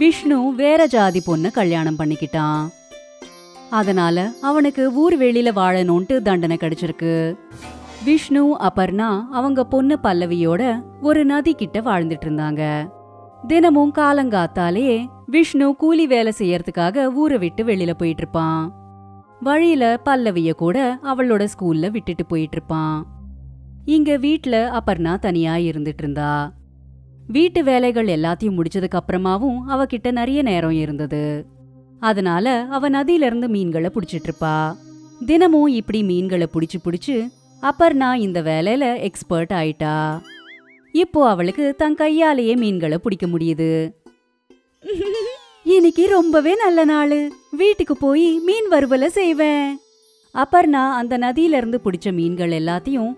விஷ்ணு வேற ஜாதி பொண்ணு கல்யாணம் பண்ணிக்கிட்டான். அதனால அவனுக்கு ஊர் வெளியில வாழணும்ட்டு தண்டனை கிடைச்சிருக்கு. விஷ்ணு அபர்ணா அவங்க பொண்ணு பல்லவியோட ஒரு நதி கிட்ட வாழ்ந்துட்டு இருந்தாங்க. தினமும் காலங்காத்தாலே விஷ்ணு கூலி வேலை செய்யறதுக்காக ஊரை விட்டு வெளியில போயிட்டு இருப்பான். வழியில பல்லவிய கூட அவளோட ஸ்கூல்ல விட்டுட்டு போயிட்டு இருப்பான். இங்க வீட்ல அபர்ணா தனியா இருந்துட்டு இருந்தா. வீட்டு வேலைகள் எல்லாத்தையும் முடிச்சதுக்கு அப்புறமாவும் அவகிட்ட நிறைய நேரம் இருந்தது. அதனால அவ நதியில இருந்து மீன்களை புடிச்சிட்டு இருப்பா. தினமும் இப்படி மீன்களை புடிச்சு புடிச்சு அபர்ணா இந்த வேலையில எக்ஸ்பர்ட் ஆயிட்டா. இப்போ அவளுக்கு தன் கையாலேயே மீன்களை பிடிக்க முடியுது. இன்னைக்கு ரொம்பவே நல்ல நாள், வீட்டுக்கு போய் மீன் வறுவலை செய்வேன். அபர்ணா அந்த நதியில இருந்து பிடிச்ச மீன்கள் எல்லாத்தையும்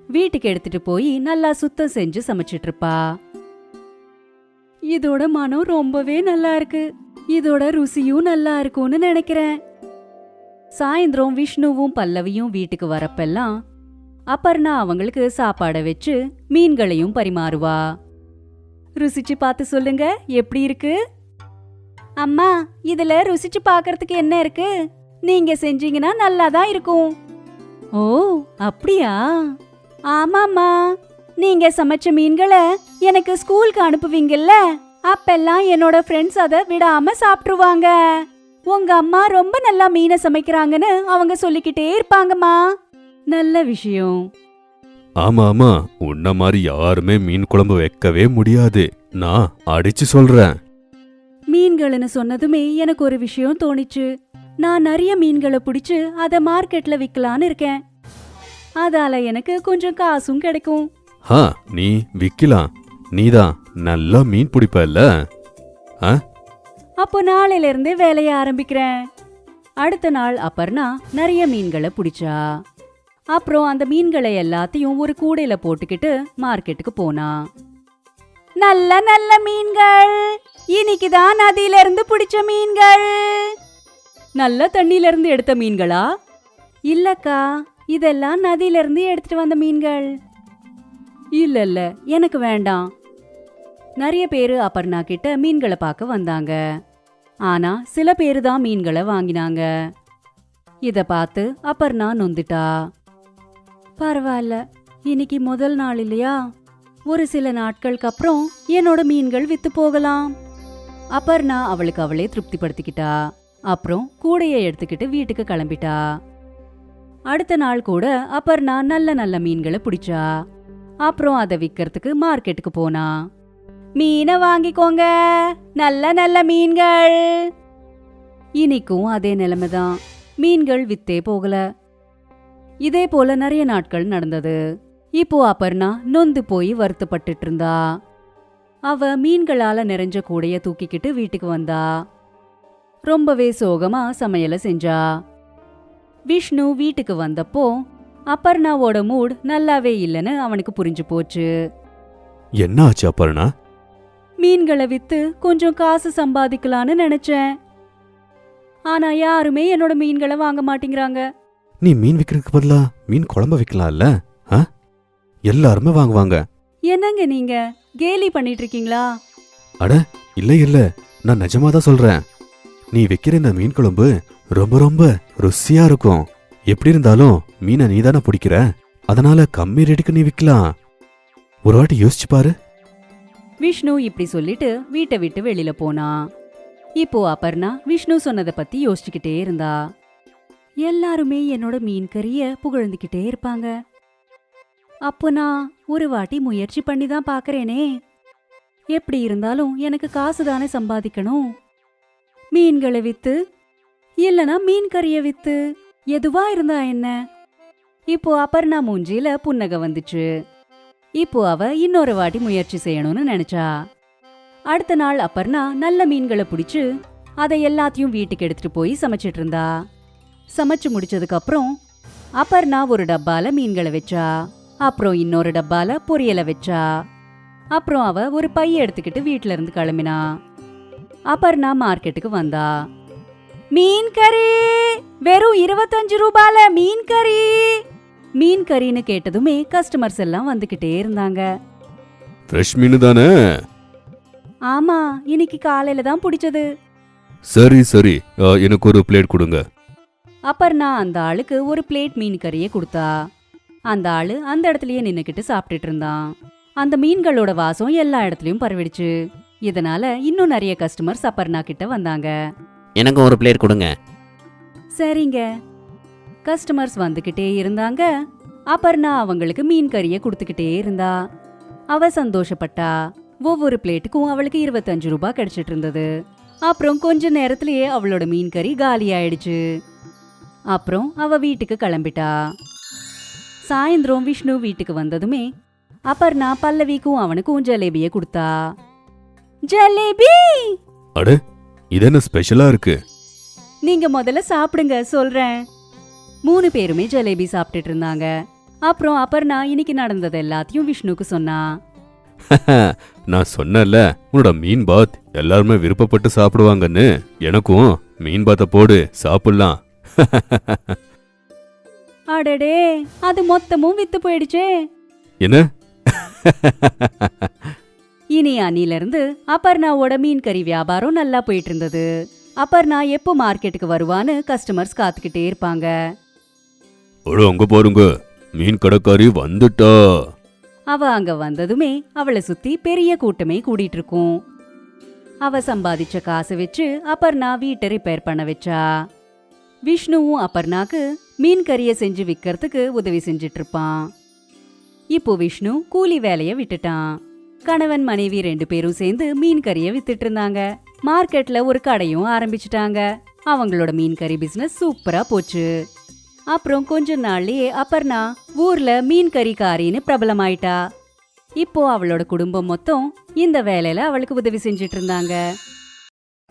வீட்டுக்கு எடுத்துட்டு போய் நல்லா சுத்தம் செஞ்சு சமைச்சிட்டு இருப்பா. இதோட மனம் ரொம்பவே நல்லா இருக்கு, இதோட ருசியும் நல்லா இருக்கும்னு நினைக்கிறேன். சாயந்தரம் விஷ்ணுவும் பல்லவியும் வீட்டுக்கு வரப்பெல்லாம் அபர்ணா அவங்களுக்கு சாப்பாட வச்சு மீன்களையும் பரிமாறுவா. ருசிச்சு பார்த்து சொல்லுங்க, எப்படி இருக்கு? அம்மா, இதுல ருசிச்சு பார்க்கறதுக்கு என்ன இருக்கு? நீங்க செஞ்சீங்கன்னா நல்லாதான் இருக்கும். ஓ, அப்படியா? ஆமாம்மா, நீங்க சமைச்ச மீன்களை எனக்கு ஸ்கூலுக்கு அனுப்புவீங்கல்ல, அப்பெல்லாம் என்னோட ஃப்ரெண்ட்ஸ் அதை விடாம சாப்பிட்டுருவாங்க. உங்க அம்மா ரொம்ப நல்லா மீனை சமைக்கிறாங்கன்னு அவங்க சொல்லிக்கிட்டே இருப்பாங்கம்மா. நல்ல விஷயம். ஆமா ஆமா, உன்ன மாதிரி யாருமே மீன் குழம்பு வைக்கவே முடியாது, நான் அடிச்சு சொல்றேன். மீன்கள்னு சொன்னதுமே எனக்கு ஒரு விஷயம் தோணிச்சு. நான் நிறைய மீன்களை பிடிச்சு அதை மார்க்கெட்ல விற்கலான்னு இருக்கேன். அதால எனக்கு கொஞ்சம் காசும் கிடைக்கும். நீ விக்கலாம், நீதான் நல்லா மீன் பிடிப்பல்ல. அப்போ நாளையில இருந்தே வேலைய ஆரம்பிக்கிறேன். அடுத்த நாள் அபர்ணா நிறைய மீன்களை பிடிச்சா. அப்புறம் அந்த மீன்களை எல்லாத்தையும் ஒரு கூடையில போட்டுக்கிட்டு மார்க்கெட்டுக்கு போனா. நல்ல நல்ல மீன்கள், இன்னைக்குதான் நதியில இருந்து பிடிச்ச மீன்கள். நல்ல தண்ணியில இருந்து எடுத்த மீன்களா? இல்லக்கா, இதெல்லாம் நதியில இருந்து எடுத்துட்டு வந்த மீன்கள். இல்ல இல்ல, எனக்கு வேண்டாம். நிறைய பேரு அபர்ணா கிட்ட மீன்களை பார்க்க வந்தாங்க. ஆனா சில பேரு தான் மீன்களை வாங்கினாங்க. இத பார்த்து அபர்ணா நொந்துட்டா. பரவாயில்ல, இன்னைக்கு முதல் நாள் இல்லையா, ஒரு சில நாட்களுக்கு அப்புறம் என்னோட மீன்கள் வித்து போகலாம். அபர்ணா அவளுக்கு அவளே திருப்திப்படுத்திக்கிட்டா. அப்புறம் கூடையை எடுத்துக்கிட்டு வீட்டுக்கு கிளம்பிட்டா. அடுத்த நாள் கூட அபர்ணா நல்ல நல்ல மீன்களை பிடிச்சா. அப்புறம் அதை விற்கிறதுக்கு மார்க்கெட்டுக்கு போனா. மீனை வாங்கிக்கோங்க, நல்ல நல்ல மீன்கள். இன்னைக்கும் அதே நிலைமைதான், மீன்கள் வித்தே போகல. இதே போல நிறைய நாட்கள் நடந்தது. இப்போ அபர்ணா நொந்து போய் வருத்தப்பட்டுட்டு இருந்தா. அவ மீன்களால நிறைஞ்ச கூடைய தூக்கிக்கிட்டு வீட்டுக்கு வந்தா. ரொம்பவே சோகமா சமையல செஞ்சா. விஷ்ணு வீட்டுக்கு வந்தப்போ அபர்ணாவோட மூட் நல்லாவே இல்லைன்னு அவனுக்கு புரிஞ்சு போச்சு. என்ன ஆச்சு அபர்ணா? மீன்களை வித்து கொஞ்சம் காசு சம்பாதிக்கலான்னு நினைச்சேன். ஆனா யாருமே என்னோட மீன்களை வாங்க மாட்டேங்கிறாங்க. நீ மீன் விக்கிறதுக்கு பதிலா மீன் குழம்பு வைக்கலாம்ல? எல்லாருமே வாங்குவாங்க. என்னங்க நீங்க கேலி பண்ணிட்டு இருக்கீங்களா? அட இல்ல இல்ல, நான் நிஜமாதான் சொல்றேன். நீ வைக்கிற இந்த மீன் குழம்பு ரொம்ப ரொம்ப ருசியா இருக்கும். எப்படி இருந்தாலும் மீனை நீதானே பிடிக்கிற, அதனால கம்மி ரேட்டுக்கு நீ விக்கலாம். ஒரு வாட்டி யோசிச்சு பாரு. விஷ்ணு இப்படி சொல்லிட்டு வீட்டை விட்டு வெளியில போனா. இப்போ அபர்ணா விஷ்ணு சொன்னதை பத்தி யோசிச்சுக்கிட்டே இருந்தா. எல்லாருமே என்னோட மீன் கறிய புகழ்ந்துகிட்டே இருப்பாங்க. அப்போ நான் ஒரு வாட்டி முயற்சி பண்ணி தான் பாக்குறேனே. எப்படி இருந்தாலும் எனக்கு காசு தானே சம்பாதிக்கணும். மீன்களை வித்து இல்லனா மீன் கறிய வித்து, எதுவா இருந்தா என்ன? இப்போ அபர்ணா மூஞ்சில புன்னகை வந்துச்சு. இப்போ அவ இன்னொரு வாட்டி முயற்சி செய்யணும்னு நினைச்சா. அடுத்த நாள் அபர்ணா நல்ல மீன்களை பிடிச்சு அதை எல்லாத்தையும் வீட்டுக்கு எடுத்துட்டு போய் சமைச்சிட்டு இருந்தா. சமைச்சு முடிச்சதுக்கு அப்புறம் அபர்ணா ஒரு டப்பால மீன்களை வச்சா. அப்புறம் இன்னொரு டப்பால பொரியலை வச்சா. அப்புறம் அவ ஒரு பைய எடுத்துக்கிட்டு வீட்டுல இருந்து கிளம்பினா. அபர்ணா மார்க்கெட்டுக்கு வந்தா. மீன் கறி, வெறும் 25 ரூபால மீன் கறி. மீன் கறின்னு கேட்டதுமே கஸ்டமர்ஸ் எல்லாம் வந்துகிட்டே இருந்தாங்க. ஃப்ரெஷ் மீன் தானே? ஆமா, இன்னைக்கு காலையில தான் பிடிச்சது. சரி சரி, எனக்கு ஒரு பிளேட் கொடுங்க. அபர்ணா அந்த ஆளுக்கு ஒரு பிளேட் மீன் கறியை கொடுத்தா. அந்த ஆளு அந்த இடத்துலயே நின்னுக்கிட்டு சாப்பிட்டுட்டு இருந்தான். அந்த மீன்களோட வாசம் எல்லா இடத்துலயும் பரவிடுச்சு. இதனால இன்னும் நிறைய கஸ்டமர்ஸ் அபர்ணா கிட்ட வந்தாங்க. எனக்கு ஒரு பிளேட் கொடுங்க. சரிங்க. கஸ்டமர்ஸ் வந்துகிட்டே இருந்தாங்க. அபர்ணா அவங்களுக்கு மீன் கறியை கொடுத்துக்கிட்டே இருந்தா. அவ சந்தோஷப்பட்டா. ஒவ்வொரு பிளேட்டுக்கும் அவளுக்கு 25 ரூபாய் கிடைச்சிட்டு இருந்தது. அப்புறம் கொஞ்ச நேரத்திலேயே அவளோட மீன் கறி காலி ஆயிடுச்சு. அப்புறம் அவ வீட்டுக்கு கிளம்பிட்டா. சாயந்தரம் விஷ்ணு வீட்டுக்கு வந்ததுமே அபர்ணா பல்லவிக்கும் அவனுக்கும் ஜலேபியை கொடுத்தா. ஜலேபி! அட, இது என்ன ஸ்பெஷலா இருக்கு? நீங்க முதல்ல சாப்பிடுங்க, சொல்றேன். 3 பேருமே ஜலேபி சாப்பிட்டுட்டு இருந்தாங்க. அப்புறம் அபர்ணா இன்னைக்கு நடந்தது எல்லாத்தையும் விஷ்ணுக்கு சொன்னா. நான் சொன்னல, உன்னோட மீன் பாத் எல்லாருமே விருப்பப்பட்டு சாப்பிடுவாங்கன்னு. எனக்கும் மீன் பாத்த போடு, சாப்பிடலாம். அடடே, அது மொத்தமும் வித்து போயிடுச்சே. என்ன? இனி அன்னிலிருந்து அபர்ணாவோட மீன் கறி வியாபாரம் நல்லா போயிட்டு இருந்தது. அபர்ணா எப்போ மார்க்கெட்டுக்கு வருவான்னு கஸ்டமர்ஸ் காத்துக்கிட்டே இருப்பாங்க. அங்க பாருங்க, மீன் கடைக்காரி வந்துட்டா. அவ அங்க வந்ததுமே அவளை சுத்தி பெரிய கூட்டமே கூடிட்டு இருக்கும். அவ சம்பாதிச்ச காசை வச்சு அபர்ணா வீட்டை ரிப்பேர் பண்ண வச்சா. விஷ்ணுவும் அபர்ணாக்கு மீன் கறியை செஞ்சு விற்கிறதுக்கு உதவி செஞ்சிட்டு இருப்பான். இப்போ விஷ்ணு கூலி வேலைய விட்டுட்டான். கணவன் மனைவி 2 பேரும் சேர்ந்து மீன் கறியை வித்துட்டு இருந்தாங்க. மார்க்கெட்ல ஒரு கடையும் ஆரம்பிச்சுட்டாங்க. அவங்களோட மீன் கறி பிசினஸ் சூப்பரா போச்சு. அப்புறம் கொஞ்ச நாள்லயே அபர்ணா ஊர்ல மீன் கறிக்காரின்னு பிரபலமாயிட்டா. இப்போ அவளோட குடும்பம் மொத்தம் இந்த வேலையில அவளுக்கு உதவி செஞ்சிட்டு இருந்தாங்க.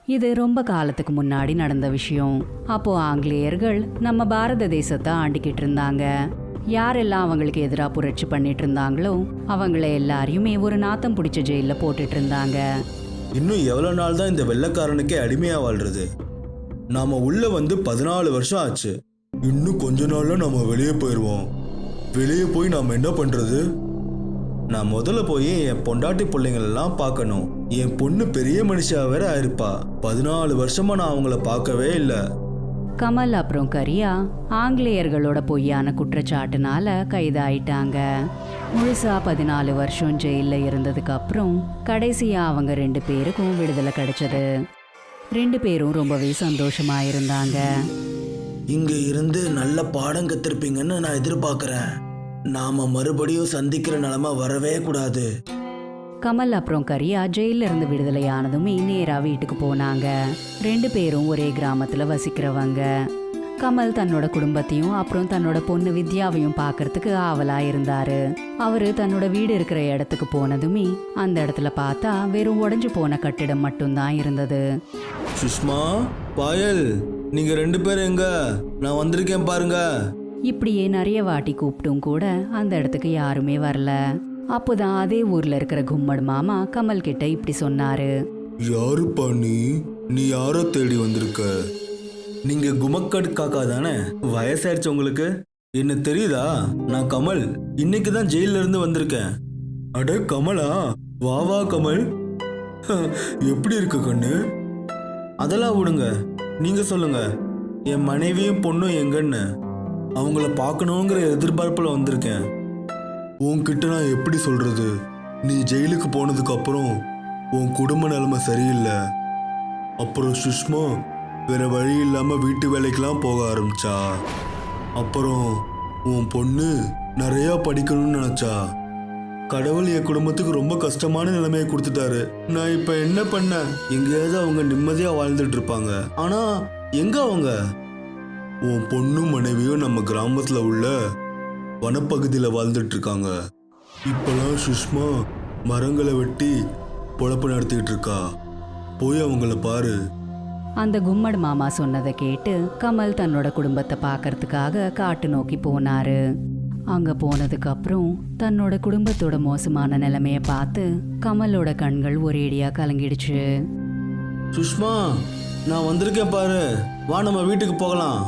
இது ரொம்ப காலத்துக்கு முன்னாடி நடந்த விஷயம். அப்போ ஆங்கிலேயர்கள் நம்ம பாரத தேசத்தை ஆண்டிக்கிட்டு இருந்தாங்க. யாரெல்லாம் அவங்களுக்கு எதிரா புரட்சி பண்ணிட்டு இருந்தாங்களோ அவங்கள எல்லாரையுமே ஒரு நாத்தம் பிடிச்ச ஜெயில போட்டுட்டு இருந்தாங்க. இன்னும் எவ்வளவு நாள் தான் இந்த வெள்ளைக்காரனுக்கே அடிமையா வாழ்றது? நாம உள்ள வந்து 14 வருஷம் ஆச்சு. இன்னும் கொஞ்ச நாள்ல நம்ம வெளியே போயிடுவோம். வெளியே போய் நாம என்ன பண்றது? நான் முதல்ல போய் என் பொண்டாட்டி பிள்ளைங்களெல்லாம் பார்க்கணும். என் பொண்ணு பெரிய மனுஷா வேற ஆயிருப்பா. 14 வருஷமா நான் அவங்கள பார்க்கவே இல்லை. கமல் அப்புறம் கரியா ஆங்கிலேயர்களோட பொய்யான குற்றச்சாட்டுனால கைதாயிட்டாங்க. முழுசா 14 வருஷம் ஜெயில இருந்ததுக்கு அப்புறம் கடைசியா அவங்க 2 பேருக்கும் விடுதலை கிடைச்சது. 2 பேரும் ரொம்பவே சந்தோஷமா இருந்தாங்க. இங்க இருந்து நல்ல பாடம் கத்திருப்பீங்கன்னு நான் எதிர்பார்க்கிறேன். நாம மறுபடியும் சந்திக்கிற நிலைமை வரவே கூடாது. கமல் அப்புறம் கரியா ஜெயில இருந்து விடுதலை ஆனதுமே நேரா வீட்டுக்கு போனாங்க. 2 பேரும் ஒரே கிராமத்துல வசிக்கிறவங்க. கமல் தன்னோட குடும்பத்தையும் அப்புறம் தன்னோட பொண்ணு வித்யாவையும் பார்க்கறதுக்கு ஆவலா இருந்தாரு. அவரு தன்னோட வீடு இருக்கிற இடத்துக்கு போனதுமே அந்த இடத்துல பார்த்தா வெறும் உடைஞ்சு போன கட்டிடம் மட்டும்தான் இருந்தது. சுஷ்மா, பாயல், நீங்க 2 பேரும் எங்க? நான் வந்திருக்கேன் பாருங்க. இப்படியே நிறைய வாட்டி கூப்பிட்டும் கூட அந்த இடத்துக்கு யாருமே வரல. அப்போதான் அதே ஊர்ல இருக்கிற கும்மட் மாமா கமல் கிட்ட இப்படி சொன்னாரு. யாருப்பா நீ? நீ யாரோ தேடி வந்திருக்க? நீங்க குமக்கட் காக்கா தானே? வயசாயிருச்சு உங்களுக்கு? என்ன தெரியுதா? நான் கமல். இன்னைக்கு தான் ஜெயில இருந்து வந்திருக்கேன். அட கமலா, வா வா கமல். எப்படி இருக்கு கண்ணு? அதெல்லாம் விடுங்க, நீங்க சொல்லுங்க. என் மனைவியும் பொண்ணும் எங்கன்னு அவங்கள பார்க்கணுங்கிற எதிர்பார்ப்புல வந்திருக்கேன். உன்கிட்ட நான் எப்படி சொல்றது? நீ ஜெயிலுக்கு போனதுக்கு அப்புறம் உன் குடும்ப நிலைமை சரியில்லை. அப்புறம் சுஷ்மா வேற வழி இல்லாம வீட்டு வேலைக்கெல்லாம் போக ஆரம்பிச்சா. அப்புறம் உன் பொண்ணு நிறைய படிக்கணும்னு நினைச்சா. கடவுள் என் குடும்பத்துக்கு ரொம்ப கஷ்டமான நிலைமையை கொடுத்துட்டாரு. நான் இப்ப என்ன பண்ண? எங்கேயாவது அவங்க நிம்மதியா வாழ்ந்துட்டு இருப்பாங்க. ஆனா எங்க அவங்க? உன் பொண்ணும் மனைவியும் நம்ம கிராமத்துல உள்ள வனப்பகுதியில வாழ்ந்துட்டு இருக்காங்க. இப்பெல்லாம் சுஷ்மா மரங்களை வெட்டி பொழப்பு நடத்திட்டு இருக்கா. போய் அவங்கள பாரு. அந்த கும்மட் மாமா சொன்னதை கேட்டு கமல் தன்னோட குடும்பத்தை பார்க்கறதுக்காக காட்டு நோக்கி போனாரு. அங்க போனதுக்கு அப்புறம் தன்னோட குடும்பத்தோட மோசமான நிலைமைய பார்த்து கமலோட கண்கள் ஒரேடியா கலங்கிடுச்சு. சுஷ்மா, நான் வந்திருக்கேன் பாரு. வா, நம்ம வீட்டுக்கு போகலாம்.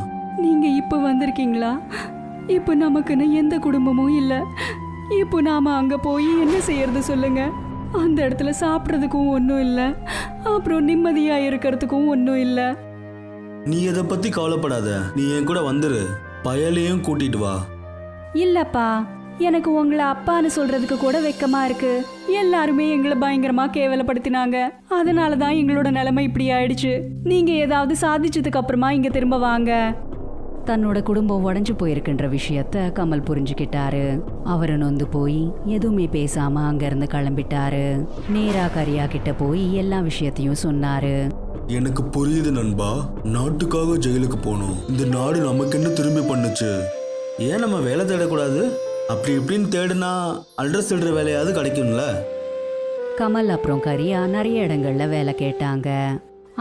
நீங்க இப்ப வந்திருக்கீங்களா? இப்போ நமக்குன்னு எந்த குடும்பமும் இல்ல. இப்போ நாம அங்க போய் என்ன செய்யறது சொல்லுங்க? அந்த இடத்துல சாப்பிட்றதுக்கும் ஒன்றும் இல்லை, அப்புறம் நிம்மதியா இருக்கிறதுக்கும் ஒன்றும் இல்லை. நீ இதை பத்தி கவலைப்படாத, நீ என் கூட வந்துரு, பயலையும் கூட்டிட்டு வா. இல்லப்பா, எனக்கு உங்களை அப்பான்னு சொல்றதுக்கு கூட வெக்கமா இருக்கு. எல்லாருமே எங்களை பயங்கரமா கேவலப்படுத்தினாங்க. அதனால தான் எங்களோட நிலைமை இப்படி ஆயிடுச்சு. நீங்க ஏதாவது சாதிச்சதுக்கு அப்புறமா இங்க திரும்ப வாங்க. தன்னோட குடும்பம் உடைஞ்சு போயிருக்குன்ற விஷயத்த கமல் புரிஞ்சுக்கிட்டாரு. அவரு நொந்து போய் எதுவுமே பேசாம அங்கிருந்து கிளம்பிட்டாரு. நேரா கரியா கிட்ட போய் எல்லா விஷயத்தையும் சொன்னாரு. எனக்கு புரியுது நண்பா, நாட்டுக்காக ஜெயிலுக்கு போகணும். இந்த நாடு நமக்கு என்ன திரும்பி பண்ணுச்சு? ஏன் நம்ம வேலை தேடக்கூடாது? அப்படி இப்படின்னு தேடுனா அட்ரஸ் எழுதுற வேலையாவது கிடைக்கும்ல. கமல் அப்புறம் கரியா நிறைய இடங்கள்ல வேலை கேட்டாங்க.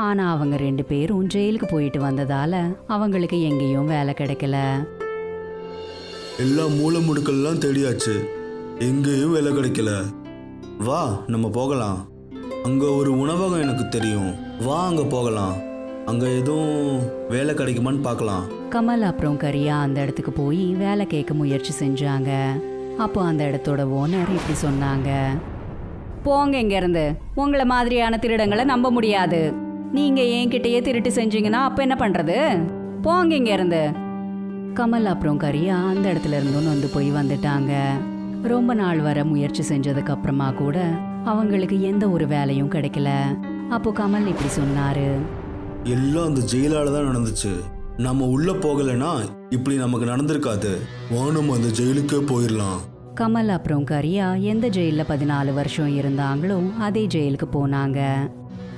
ஆனா அவங்க 2 பேரும் ஜெயிலுக்கு போயிட்டு வந்ததால அவங்களுக்கு எங்கேயும் வேலை கிடைக்கல. எல்லா மூல முடுக்கெல்லாம் தேடியாச்சு, எங்கேயும் வேலை கிடைக்கல. வா நம்ம போகலாம், அங்க ஒரு உணவகம் எனக்கு தெரியும். வா அங்க போகலாம், அங்க எதுவும் வேலை கிடைக்குமான்னு பார்க்கலாம். கமல் அப்புறம் கரியா அந்த இடத்துக்கு போய் வேலை கேட்க முயற்சி செஞ்சாங்க. அப்போ அந்த இடத்தோட ஓனர் இப்படி சொன்னாங்க. போங்க இங்க இருந்து, உங்களை மாதிரியான திருடங்களை நம்ப முடியாது. நீங்க என்கிட்டயே திருட்டு செஞ்சீங்கன்னா அப்ப என்ன பண்றது? போங்க இங்க இருந்து. கமல் அப்புறம் கரியா அந்த இடத்துல இருந்தும் வந்து போய் வந்துட்டாங்க. ரொம்ப நாள் வர முயற்சி செஞ்சதுக்கு அப்புறமா கூட அவங்களுக்கு எந்த ஒரு வேலையும் கிடைக்கல. அப்போ கமல் இப்படி சொன்னாரு. எல்லாம் அந்த ஜெயிலால தான் நடந்துச்சு. நம்ம உள்ள போகலைன்னா இப்படி நமக்கு நடந்திருக்காது. வா நம்ம அந்த ஜெயிலுக்கே போயிடலாம். கமல் அப்புறம் கரியா எந்த ஜெயிலில் 14 வருஷம் இருந்தாங்களோ அதே ஜெயிலுக்கு போனாங்க.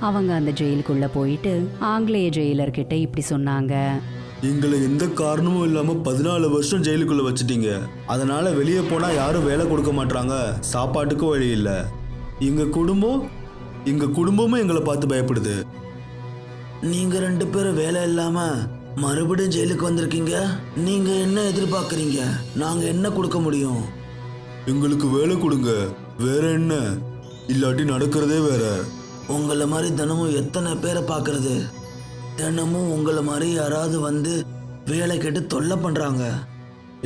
அவங்க அந்த ஜெயிலுக்குள்ள போயிட்டு ஆங்கிலேய ஜெயிலர்கிட்ட இப்படி சொன்னாங்க. எங்களை எந்த காரணமும் இல்லாம 14 வருஷம் ஜெயிலுக்குள்ள வச்சுட்டீங்க. அதனால வெளியே போனா யாரும் வேலை கொடுக்க மாட்டாங்க, சாப்பாட்டுக்கும் வழி இல்லை. எங்க குடும்பமும் எங்களை பார்த்து பயப்படுது. நீங்க 2 பேரும் வேலை இல்லாம மறுபடியும் ஜெயிலுக்கு வந்திருக்கீங்க. நீங்க என்ன எதிர்பார்க்கறீங்க? நாங்க என்ன கொடுக்க முடியும்? எங்களுக்கு வேலை கொடுங்க, வேற என்ன? இல்லாட்டி நடக்கிறதே வேற. உங்களை மாதிரி தினமும் எத்தனை பேரை பார்க்கறது? தினமும் உங்களை மாதிரி யாராவது வந்து வேலை கேட்டு தொல்லை பண்றாங்க.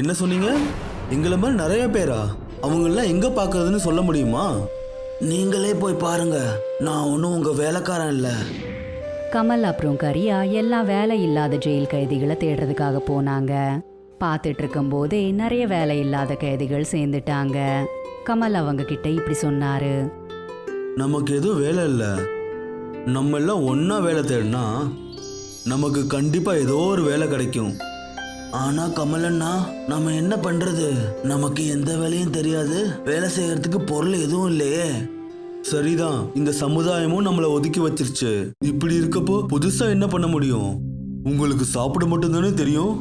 என்ன சொன்னீங்க? எங்களை மாதிரி நிறைய பேரா? அவங்களெல்லாம் எங்க பார்க்கறதுன்னு சொல்ல முடியுமா? நீங்களே போய் பாருங்க, நான் ஒன்றும் உங்க வேலைக்காரன் இல்லை. கமல் அப்புறம் கரியா எல்லாம் வேலை இல்லாத ஜெயில் கைதிகளை தேடுறதுக்காக போனாங்க. பார்த்துட்டு இருக்கும் போதே நிறைய வேலை இல்லாத கைதிகள் சேர்ந்துட்டாங்க. கமல் அவங்க கிட்ட இப்படி சொன்னாரு. நமக்கு எதுவும் வேலை இல்லை, நம்ம எல்லாம் ஒன்னா வேலை தேடினா நமக்கு கண்டிப்பா ஏதோ ஒரு வேலை கிடைக்கும். ஆனா கமலண்ணா, நம்ம என்ன பண்றது? நமக்கு எந்த வேலையும் தெரியாது, வேலை செய்யறதுக்கு பொருள் எதுவும் இல்லையே. சரிதான், இந்த சமுதாயமும் நம்மளை ஒதுக்கி வச்சிருச்சு. இப்படி இருக்கப்போ புதுசா என்ன பண்ண முடியும்? உங்களுக்கு சாப்பிட மட்டும் தானே தெரியும்,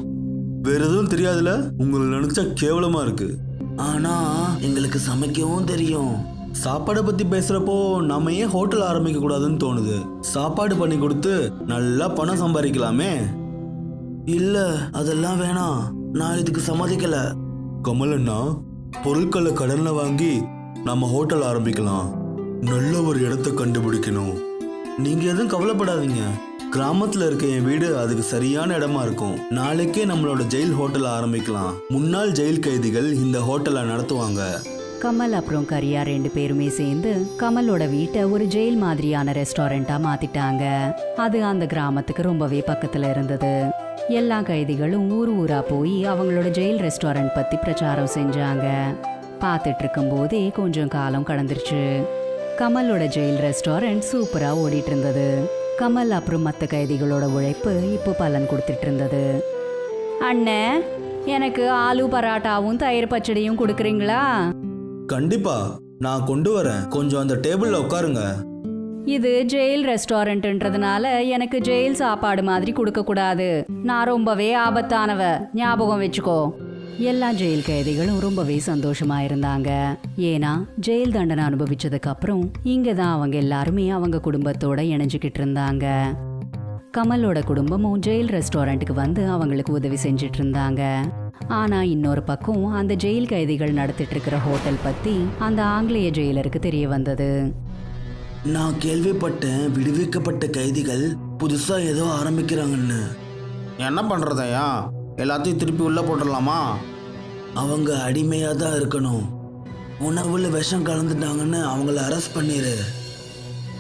வேற எதுவும் தெரியாதுல? உங்களை நினைச்சா கேவலமா இருக்கு. ஆனா எங்களுக்கு சமைக்கவும் தெரியும். சாப்பாடை பத்தி பேசுறப்போ நாம ஏன் ஹோட்டல் ஆரம்பிக்க கூடாதுன்னு தோணுது. சாப்பாடு பண்ணி கொடுத்து நல்லா பணம் சம்பாதிக்கலாமே. இல்ல, அதெல்லாம் வேணாம், நான் இதுக்கு சம்மதிக்கல. கமலண்ணா, பொருட்களை கடன்ல வாங்கி நம்ம ஹோட்டல் ஆரம்பிக்கலாம். நல்ல ஒரு இடத்த கண்டுபிடிக்கணும். நீங்க எதுவும் கவலைப்படாதீங்க, கிராமத்துல இருக்க என் வீடு அதுக்கு சரியான இடமா இருக்கும். நாளைக்கே நம்மளோட ஜெயில் ஹோட்டல் ஆரம்பிக்கலாம். முன்னாள் ஜெயில் கைதிகள் இந்த ஹோட்டலை நடத்துவாங்க. கமல் அப்புறம் கரியா 2 பேருமே சேர்ந்து கமலோட வீட்டை ஒரு ஜெயில் மாதிரியான ரெஸ்டாரண்டா மாத்திட்டாங்க. அது அந்த கிராமத்துக்கு ரொம்பவே பக்கத்துல இருந்தது. எல்லா கைதிகளும் ஊர் ஊரா போய் அவங்களோட ஜெயில் ரெஸ்டாரண்ட் பத்தி பிரச்சாரம் செஞ்சாங்க. பார்த்துட்டு இருக்கும் போதே கொஞ்சம் காலம் கடந்துருச்சு. கமலோட ஜெயில் ரெஸ்டாரண்ட் சூப்பரா ஓடிட்டு இருந்தது. கமல் அப்புறம் மற்ற கைதிகளோட உழைப்பு இப்போ பலன் கொடுத்துட்டு இருந்தது. அண்ணே, எனக்கு ஆலு பராட்டாவும் தயிர் பச்சடியும் கொடுக்குறீங்களா? கண்டிப்பா, நான் கொண்டு வரேன். கொஞ்சம் அந்த டேபிள்ல உட்காருங்க. இது ஜெயில் ரெஸ்டாரண்ட்ன்றதுனால எனக்கு ஜெயில் சாப்பாடு மாதிரி கொடுக்க கூடாது. நான் ரொம்பவே ஆபத்தானவ, ஞாபகம் வச்சுக்கோ. எல்லா ஜெயில் கைதிகளும் ரொம்பவே சந்தோஷமா இருந்தாங்க. ஏன்னா ஜெயில் தண்டனை அனுபவிச்சதுக்கு அப்புறம் இங்க தான் அவங்க எல்லாருமே அவங்க குடும்பத்தோட இணைஞ்சுக்கிட்டு இருந்தாங்க. கமலோட குடும்பமும் ஜெயில் ரெஸ்டாரண்ட்டுக்கு வந்து அவங்களுக்கு உதவி செஞ்சுட்டு இருந்தாங்க. ஆனா இன்னொரு பக்கம் அந்த ஜெயில் கைதிகள் நடத்திட்டு இருக்கிற ஹோட்டல் பத்தி அந்த ஆங்கிலேய ஜெயிலருக்கு தெரிய வந்தது. நான் கேள்விப்பட்டேன், விடுவிக்கப்பட்ட கைதிகள் புதுசா ஏதோ ஆரம்பிக்கிறாங்கன்னு. என்ன பண்றதையா? எல்லாத்தையும் திருப்பி உள்ள போட்டுடலாமா? அவங்க அடிமையா தான் இருக்கணும். உணவுல விஷம் கலந்துட்டாங்கன்னு அவங்கள அரெஸ்ட் பண்ணிரு.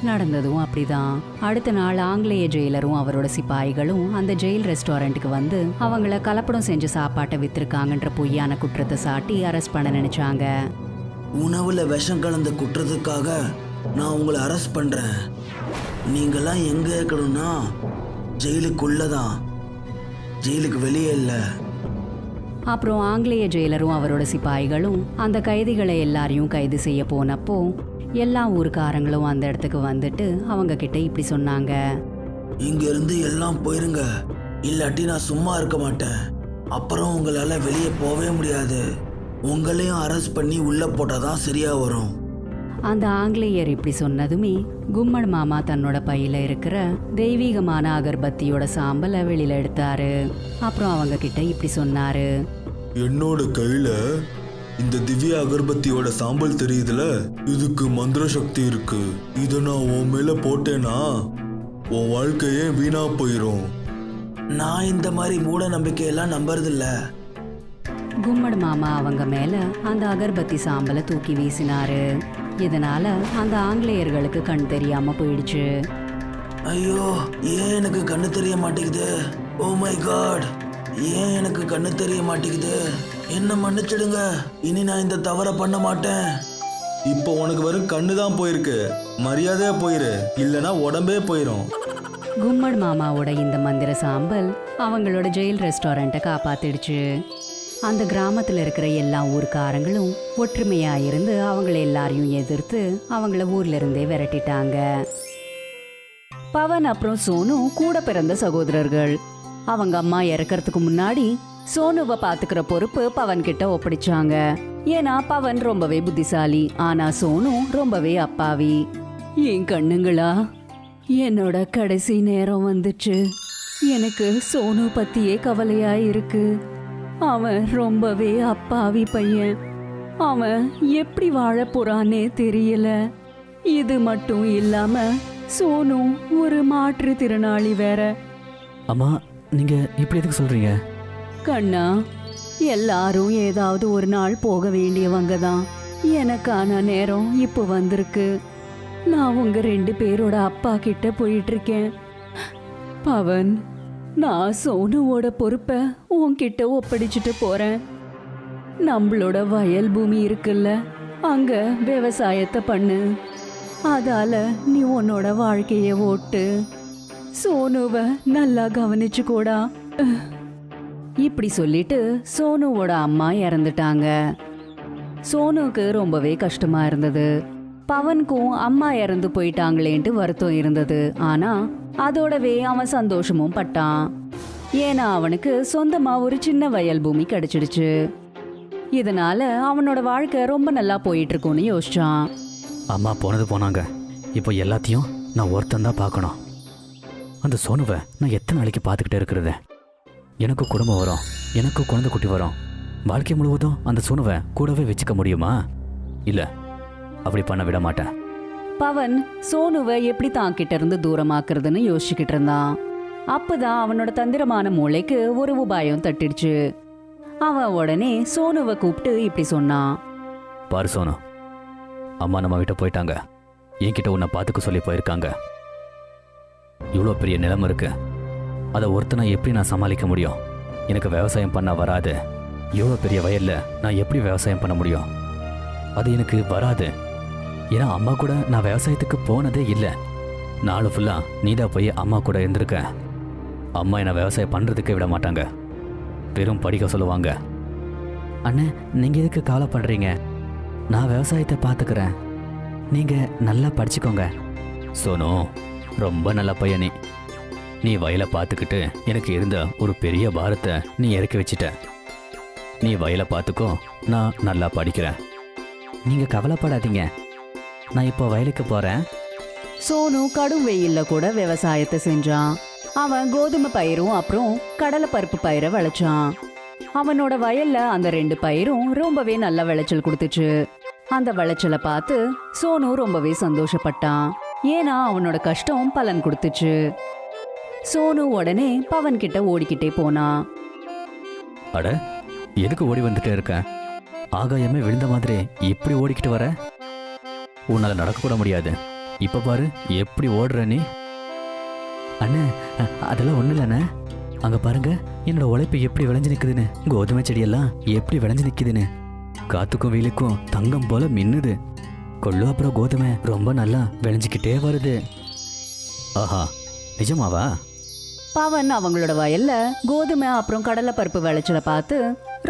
நடந்ததும் அப்படிதான். அடுத்த நாள் ஆங்கிலேய ஜெயிலரும் அவரோட சிப்பாய்களும் அந்த ஜெயில் ரெஸ்டாரண்ட்டுக்கு வந்து அவங்கள கலப்படம் செஞ்சு சாப்பாட்டை வித்திருக்காங்கன்ற பொய்யான குற்றத்தை சாட்டி அரெஸ்ட் பண்ண நினைச்சாங்க. உணவுல விஷம் கலந்த குற்றத்துக்காக நான் உங்களை அரெஸ்ட் பண்றேன். நீங்கெல்லாம் எங்க இருக்கணும்னா ஜெயிலுக்குள்ளதான், ஜெயிலுக்கு வெளியே இல்லை. அப்புறம் ஆங்கிலேய ஜெயிலரும் அவரோட சிப்பாய்களும் அந்த கைதிகளை எல்லாரையும் கைது செய்ய போனப்போ எல்லா ஊருக்காரங்களும் அந்த இடத்துக்கு வந்துட்டு அவங்க கிட்ட இப்படி சொன்னாங்க. இங்க இருந்து எல்லாம் போயிருங்க, இல்லாட்டி நான் சும்மா இருக்க மாட்டேன். அப்புறம் உங்களால வெளியே போகவே முடியாது. உங்களையும் அரெஸ்ட் பண்ணி உள்ள போட்டாதான் சரியா வரும். அந்த ஆங்கிலேயர் இப்படி சொன்னதுமே கும்மன் மாமா தன்னோட பையில இருக்கிற தெய்வீகமான அகர்பத்தியோட சாம்பலை வெளியில எடுத்தாரு. அப்புறம் அவங்க கிட்ட இப்படி சொன்னாரு. என்னோட கையில இந்த திவ்ய அகர்பத்தியோட சாம்பல் தெரியுதுல, இதுக்கு மந்திர சக்தி இருக்கு. இதை நான் உன் மேல போட்டேனா உன் வாழ்க்கையே வீணா போயிரும். நான் இந்த மாதிரி மூட நம்பிக்கையெல்லாம் நம்புறதில்ல. கும்மன் மாமா அவங்க மேல அந்த அகர்பத்தி சாம்பலை தூக்கி வீசினாரு. இதனால அந்த ஆங்கிலேயர்களுக்கு கண் தெரியாம போயிடுச்சு. ஐயோ, ஏன் எனக்கு கண்ணு தெரிய மாட்டேங்குது? ஓ மை காட், ஏன் எனக்கு கண்ணு தெரிய மாட்டேங்குது? என்ன மன்னிச்சிடுங்க, இனி நான் இந்த தவறை பண்ண மாட்டேன். இப்போ உனக்கு வெறும் கண்ணு தான் போயிருக்கு, மரியாதையா போயிரு, இல்லனா உடம்பே போயிரும். கும்மன் மாமாவோட இந்த மந்திர சாம்பல் அவங்களோட ஜெயில் ரெஸ்டாரண்ட்டை காப்பாத்திடுச்சு. அந்த கிராமத்துல இருக்கிற எல்லா ஊர்க்காரங்களும் ஒற்றுமையா இருந்து அவங்கள எல்லாரையும் எதிர்த்து அவங்கள ஊர்ல இருந்தே விரட்டிட்டாங்க. பவன் அப்புறம் சோனு கூட பிறந்த சகோதரர்கள். அவங்க அம்மா இறக்கறதுக்கு முன்னாடி சோனுவை பாத்துக்கிற பொறுப்பு பவன் கிட்ட ஒப்படைச்சாங்க. ஏன்னா பவன் ரொம்பவே புத்திசாலி, ஆனா சோனு ரொம்பவே அப்பாவி. என் கண்ணுங்களா, என்னோட கடைசி நேரம் வந்துச்சு. எனக்கு சோனு பத்தியே கவலையா இருக்கு. அவன் ரொம்பவே அப்பாவி பையன். அவன் எப்படி வாழ போறானே தெரியல. இது மட்டும் இல்லாம சோனு ஒரு மாற்றுத்திறனாளி வேற. அம்மா, நீங்க இப்படி எதுக்கு சொல்றீங்க? கண்ணா, எல்லாரும் ஏதாவது ஒரு நாள் போக வேண்டியவங்க தான். எனக்கான நேரம் இப்போ வந்திருக்கு. நான் உங்க 2 பேரோட அப்பா கிட்ட போயிட்டு இருக்கேன். பவன், நான் சோனுவோட பொறுப்பை உன்கிட்ட ஒப்படைச்சிட்டு போறேன். நம்மளோட வயல் பூமி இருக்குல்ல, அங்க விவசாயத்தை பண்ணு. அதால நீ உன்னோட வாழ்க்கைய ஓட்டு. சோனுவை நல்லா கவனிச்சுக்கோடா. இப்படி சொல்லிட்டு சோனுவோட அம்மா இறந்துட்டாங்க. சோனுக்கு ரொம்பவே கஷ்டமா இருந்தது. பவனுக்கும் அம்மா இறந்து போயிட்டாங்களேன்ட்டு வருத்தம் இருந்தது. ஆனா அதோடவே அவன் சந்தோஷமும் பட்டான். ஏன்னா அவனுக்கு சொந்தமா ஒரு சின்ன வயல் பூமி கிடைச்சிடுச்சு. இதனால அவனோட வாழ்க்கை ரொம்ப நல்லா போயிட்டு இருக்கும்னு யோசிச்சான். அம்மா போனது போனாங்க, இப்போ எல்லாத்தையும் நான் ஒருத்தன் தான் பார்க்கணும். அந்த சோனுவை நான் எத்தனை நாளைக்கு பார்த்துக்கிட்டே இருக்கிறது? எனக்கு குடும்பம் வரும், எனக்கு குழந்தை குட்டி வரும். வாழ்க்கை முழுவதும் அந்த சோனுவை கூடவே வச்சுக்க முடியுமா? இல்லை, அப்படி பண்ண விட மாட்டேன். பவன் சோனுவை எப்படி தான் கிட்ட இருந்து தூரமாக்குறதுன்னு யோசிச்சுக்கிட்டு இருந்தான். அப்பதான் அவனோட தந்திரமான மூளைக்கு ஒரு உபாயம் தட்டிடுச்சு. அவன் உடனே சோனுவை கூப்பிட்டு இப்படி சொன்னான். பாரு சோனு, அம்மா நம்ம வீட்டை போயிட்டாங்க. என்கிட்ட உன்னை பார்த்துக்க சொல்லி போயிருக்காங்க. இவ்வளோ பெரிய நிலைமை இருக்கு, அதை ஒருத்தனை எப்படி நான் சமாளிக்க முடியும்? எனக்கு விவசாயம் பண்ண வராது. இவ்வளோ பெரிய வயல்ல நான் எப்படி விவசாயம் பண்ண முடியும்? அது எனக்கு வராது. ஏன்னா அம்மா கூட நான் விவசாயத்துக்கு போனதே இல்லை. நாலு ஃபுல்லாக நீதான் போய் அம்மா கூட இருந்திருக்க. அம்மா என்னை விவசாயம் பண்ணுறதுக்கே விட மாட்டாங்க, வெறும் படிக்க சொல்லுவாங்க. அண்ணே, நீங்கள் எதுக்கு கவலைப்படுறீங்க? நான் விவசாயத்தை பார்த்துக்கிறேன், நீங்கள் நல்லா படிச்சுக்கோங்க. சோனு, ரொம்ப நல்ல பையனே. நீ வயலை பார்த்துக்கிட்டு எனக்கு இருந்த ஒரு பெரிய பாரத்தை நீ இறக்கி வச்சிட்ட. நீ வயலை பார்த்துக்கோ, நான் நல்லா படிக்கிறேன். நீங்கள் கவலைப்படாதீங்க, நான் இப்போ வயலுக்கு போகிறேன். சோனு கடும் வெயில்ல கூட விவசாயத்தை செஞ்சான். அவன் கோதுமை பயிரும் அப்புறம் கடலை பருப்பு பயிரை விளைச்சான். அவனோட வயல்ல அந்த 2 பயிரும் ரொம்பவே நல்ல விளைச்சல் கொடுத்துச்சு. அந்த விளைச்சலை பார்த்து சோனு ரொம்பவே சந்தோஷப்பட்டான். ஏன்னா அவனோட கஷ்டம் பலன் கொடுத்துச்சு. சோனு உடனே பவன் கிட்ட ஓடிக்கிட்டே போனான். அட, எதுக்கு ஓடி வந்துட்டே இருக்க? ஆகாயமே விழுந்த மாதிரி இப்படி ஓடிக்கிட்டு வர? உன்னால நடக்க கூட முடியாது. இப்ப பாரு எப்படி ஓடுற நீ. அண்ணே, அதெல்லாம் ஒண்ணு இல்லண்ணே. அங்க பாருங்க, என்னோட உழைப்பு எப்படி விளைஞ்சு நிக்குதுன்னு. கோதுமை செடியெல்லாம் எப்படி விளைஞ்சு நிக்குதுன்னு. காத்துக்கும் வெயிலுக்கும் தங்கம் போல மின்னுது. கொள்ளு அப்புறம் கோதுமை ரொம்ப நல்லா விளைஞ்சுக்கிட்டே வருது. ஆஹா, நிஜமாவா? பவன் அவங்களோட வயல்ல கோதுமை அப்புறம் கடலைப்பருப்பு விளைச்சல பார்த்து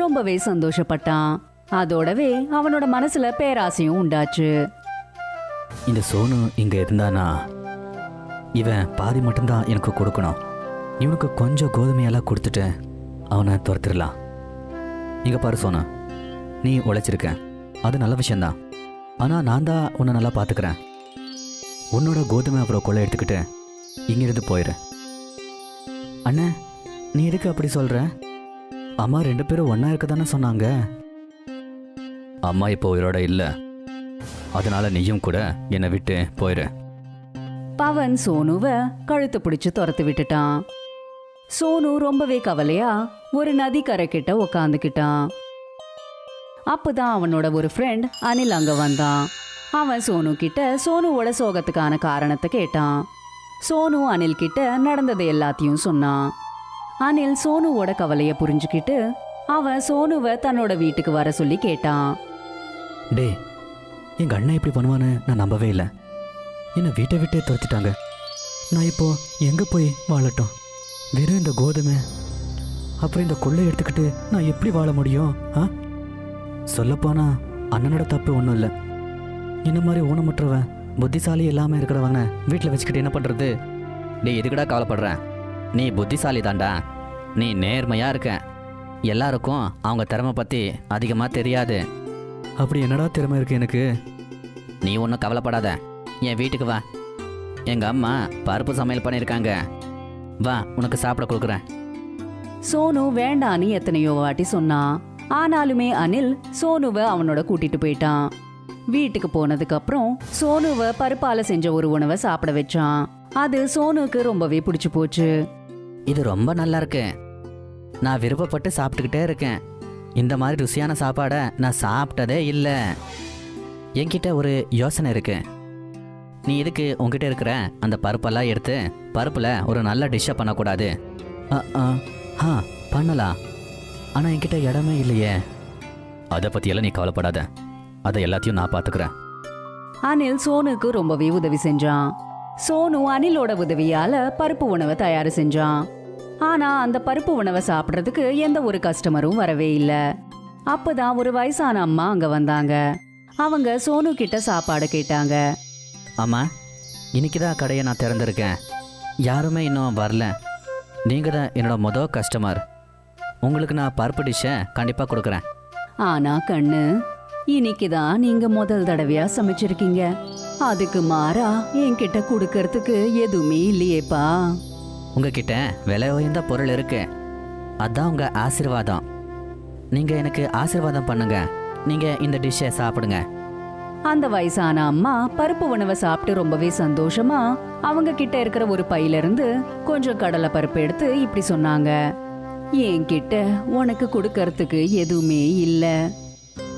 ரொம்பவே சந்தோஷப்பட்டான். அதோடவே அவனோட மனசுல பேராசையும் உண்டாச்சு. இந்த சோனு இங்க இருந்தானா இவன் பாதி மட்டும்தான் எனக்கு கொடுக்கணும். இவனுக்கு கொஞ்சம் கோதுமையெல்லாம் கொடுத்துட்டு அவனை துரத்திடலாம். இங்க பாரு சோனு, நீ உழைச்சிருக்க, அது நல்ல விஷயம்தான். ஆனா நான் தான் உன்னை நல்லா பார்த்துக்கிறேன். உன்னோட கோதுமை அப்புறம் கொள்ளை எடுத்துக்கிட்டு இங்கிருந்து போயிரு. அண்ணே, நீ எதுக்கு அப்படி சொல்ற? அம்மா 2 பேரும் ஒன்னா இருக்க தானே சொன்னாங்க. அம்மா இப்போ உயிரோட இல்ல, அதனால நீயும் கூட என்னை விட்டு போயிரு. பவன் சோனுவை கழுத்து பிடிச்சு துரத்து விட்டுட்டான். சோனு ரொம்பவே கவலையா ஒரு நதிக்கரை கிட்ட உக்காந்துக்கிட்டான். அப்பதான் அவனோட ஒரு ஃப்ரெண்ட் அனில் அங்க வந்தான். அவன் சோனு கிட்ட சோனுவோட சோகத்துக்கான காரணத்தை கேட்டான். சோனு அனில் கிட்ட நடந்தது எல்லாத்தையும் சொன்னான். அனில் சோனுவோட கவலைய புரிஞ்சுக்கிட்டு அவன் சோனுவை தன்னோட வீட்டுக்கு வர சொல்லி கேட்டான். டே, எங்க அண்ணன் இப்படி பண்ணுவான்னு நான் நம்பவே இல்லை. என்னை வீட்டை விட்டே துரத்திட்டாங்க. நான் இப்போ எங்க போய் வாழட்டும்? வெறும் இந்த கோதுமை அப்புறம் இந்த கொள்ளை எடுத்துக்கிட்டு நான் எப்படி வாழ முடியும்? சொல்லப்போனா அண்ணனோட தப்பு ஒன்றும் இல்லை. இந்த மாதிரி ஊனமுற்றவன் புத்திசாலி இல்லாமல் இருக்கிறவங்க வீட்டில் வச்சுக்கிட்டு என்ன பண்ணுறது? நீ எதுக்குடா கவலைப்படுற? நீ புத்திசாலி தாண்டா. நீ நேர்மையா இருக்க. எல்லாருக்கும் அவங்க திறமை பற்றி அதிகமாக தெரியாது. அப்படி என்னடா திறமை இருக்கு எனக்கு? நீ ஒன்றும் கவலைப்படாத, என் வீட்டுக்கு வா. எங்கள் அம்மா பருப்பு சமையல் பண்ணியிருக்காங்க. வா, உனக்கு சாப்பிட கொடுக்குறேன். சோனு வேண்டான்னு எத்தனையோ வாட்டி சொன்னான். ஆனாலுமே அனில் சோனுவை அவனோட கூட்டிட்டு போயிட்டான். வீட்டுக்கு போனதுக்கு அப்புறம் சோனுவை பருப்பால செஞ்ச ஒரு உணவை சாப்பிட வச்சான். அது சோனுக்கு ரொம்பவே பிடிச்சு போச்சு. இது ரொம்ப நல்லா இருக்கு. நான் விருப்பப்பட்டு சாப்பிட்டுக்கிட்டே இருக்கேன். இந்த மாதிரி ருசியான சாப்பாடை நான் சாப்பிட்டதே இல்லை. என்கிட்ட ஒரு யோசனை இருக்கு. நீ இதுக்கு உங்ககிட்ட இருக்கிற அந்த பருப்பெல்லாம் எடுத்து பருப்பில் ஒரு நல்ல டிஷ்ஷை பண்ணக்கூடாது? பண்ணலாம். ஆனால் என்கிட்ட இடமே இல்லையே. அதை பற்றியெல்லாம் நீ கவலைப்படாத, அதை எல்லாத்தையும் நான் பார்த்துக்கிறேன். அனில் சோனுக்கு ரொம்பவே உதவி செஞ்சான். சோனு அனிலோட உதவியால பருப்பு உணவை தயார் செஞ்சான். ஆனா அந்த பருப்பு உணவை சாப்பிட்றதுக்கு எந்த ஒரு கஸ்டமரும் வரவே இல்லை. அப்பதான் ஒரு வயசான அம்மா அங்க வந்தாங்க. அவங்க சோனு கிட்ட சாப்பாடு கேட்டாங்க. அம்மா, இன்னைக்கு தான் கடையை நான் திறந்திருக்கேன். யாருமே இன்னும் வரல. நீங்கள் தான் என்னோட மொதல் கஸ்டமர். உங்களுக்கு நான் பருப்பு டிஷ்ஷை கண்டிப்பாக கொடுக்குறேன். ஆனா கண்ணு, இன்னைக்குதான் நீங்க முதல் தடவையா சமைச்சிருக்கீங்க. அதுக்கு மாறா என்கிட்ட கொடுக்கறதுக்கு எதுவுமே இல்லையேப்பா. உங்ககிட்ட விலை உயர்ந்த பொருள் இருக்கு. அதான் உங்கள் ஆசீர்வாதம். நீங்கள் எனக்கு ஆசீர்வாதம் பண்ணுங்க. நீங்கள் இந்த டிஷ்ஷை சாப்பிடுங்க. அந்த வயசான அம்மா பருப்பு உணவை சாப்பிட்டு ரொம்பவே சந்தோஷமா அவங்க கிட்ட இருக்கிற ஒரு பையில இருந்து கொஞ்சம் கடலை பருப்பு எடுத்து இப்படி சொன்னாங்க. என்கிட்ட உனக்கு கொடுக்கறதுக்கு எதுவுமே இல்ல.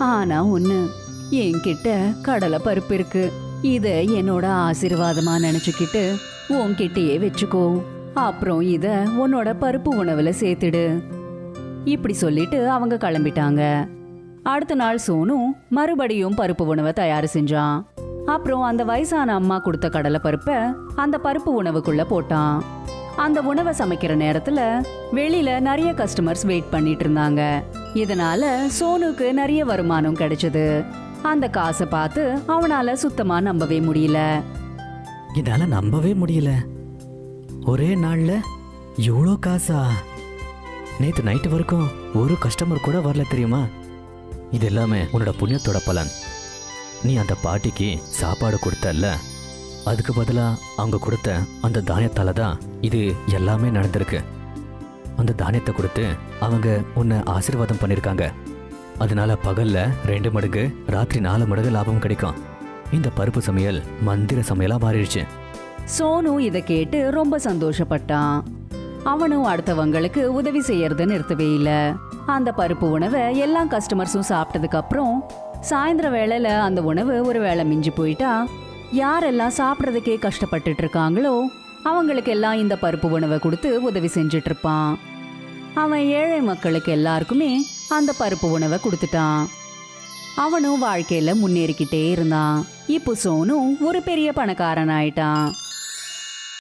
ஆனா ஒண்ணு, என்கிட்ட கடலை பருப்பு இருக்கு. இத என்னோட ஆசீர்வாதமா நினைச்சுக்கிட்டு உன்கிட்டயே வச்சுக்கோ. அப்புறம் இத உன்னோட பருப்பு உணவுல சேர்த்துடு. இப்படி சொல்லிட்டு அவங்க கிளம்பிட்டாங்க. அடுத்த நாள் சோனு மறுபடியும் பருப்பு உணவை தயார் செஞ்சான். அப்புறம் அந்த வயசான அம்மா கொடுத்த கடலை பருப்பை அந்த பருப்பு உணவுக்குள்ள போட்டான். அந்த உணவை சமைக்கிற நேரத்துல வெளியில நிறைய கஸ்டமர்ஸ் வெயிட் பண்ணிட்டு இருந்தாங்க. இதனால சோனுக்கு நிறைய வருமானம் கிடைச்சது. அந்த காசை பார்த்து அவனால சுத்தமா நம்பவே முடியல. என்னால நம்பவே முடியல. ஒரே நாள்ல இவ்வளோ காசா? நேற்று நைட்டு வரைக்கும் ஒரு கஸ்டமர் கூட வரல தெரியுமா? இது எல்லாமே உன்னோட புண்ணியத்தோட பலன். நீ அந்த பாட்டிக்கு சாப்பாடு கொடுத்தல்ல, அதுக்கு பதிலாக அவங்க கொடுத்த அந்த தானியத்தால தான் இது எல்லாமே நடந்திருக்கு. அந்த தானியத்தை கொடுத்து அவங்க உன்னை ஆசீர்வாதம் பண்ணியிருக்காங்க. அதனால பகல்ல 2 மடங்கு, ராத்திரி 4 மடங்கு லாபம் கிடைக்கும். இந்த பருப்பு சமையல் மந்திர சமையலா மாறிடுச்சு. சோனு இதை கேட்டு ரொம்ப சந்தோஷப்பட்டான். அவனும் அடுத்தவங்களுக்கு உதவி செய்யறத நிறுத்தவே இல்லை. அந்த பருப்பு உணவை எல்லா கஸ்டமர்ஸும் சாப்பிட்டதுக்கு அப்புறம் சாயந்தர வேளையில அந்த உணவு ஒரு வேளை மிஞ்சி போயிட்டா யாரெல்லாம் சாப்பிட்றதுக்கே கஷ்டப்பட்டுட்டு இருக்காங்களோ அவங்களுக்கு எல்லாம் இந்த பருப்பு உணவை கொடுத்து உதவி செஞ்சுட்டு இருப்பான். அவன் ஏழை மக்களுக்கு எல்லாருக்குமே அந்த பருப்பு உணவை கொடுத்துட்டான். அவனும் வாழ்க்கையில முன்னேறிக்கிட்டே இருந்தான். இப்போ சோனு ஒரு பெரிய பணக்காரன் ஆயிட்டான்.